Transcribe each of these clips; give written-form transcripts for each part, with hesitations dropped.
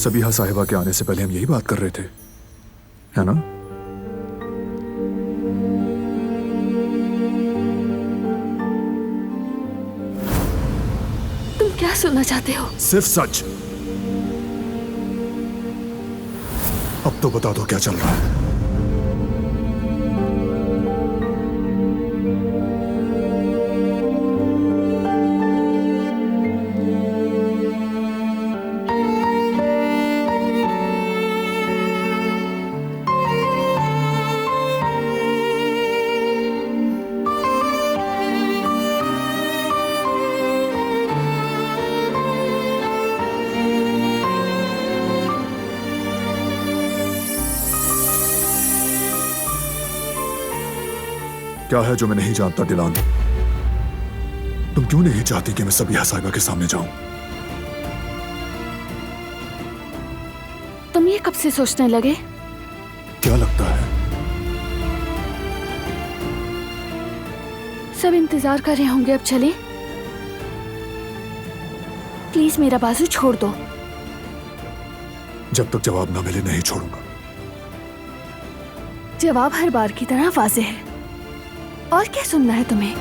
सबीहा साहिबा के आने से पहले हम यही बात कर रहे थे, है ना? तुम क्या सुनना चाहते हो? सिर्फ सच। अब तो बता दो क्या चल रहा है। क्या है जो मैं नहीं जानता डिलान? तुम क्यों नहीं चाहती कि मैं सबीहा साहिबा के सामने जाऊं? तुम ये कब से सोचने लगे? क्या लगता है? सब इंतजार कर रहे होंगे, अब चलें? प्लीज मेरा बाजू छोड़ दो। जब तक जवाब ना मिले नहीं छोड़ूंगा। जवाब हर बार की तरह वाज़ेह है। और क्या सुनना है तुम्हें?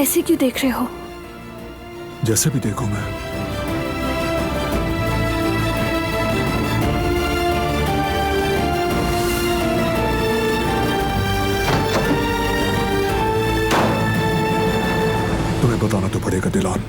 ऐसे क्यों देख रहे हो? जैसे भी देखूं मैं। तुम्हें बताना तो पड़ेगा डिलान।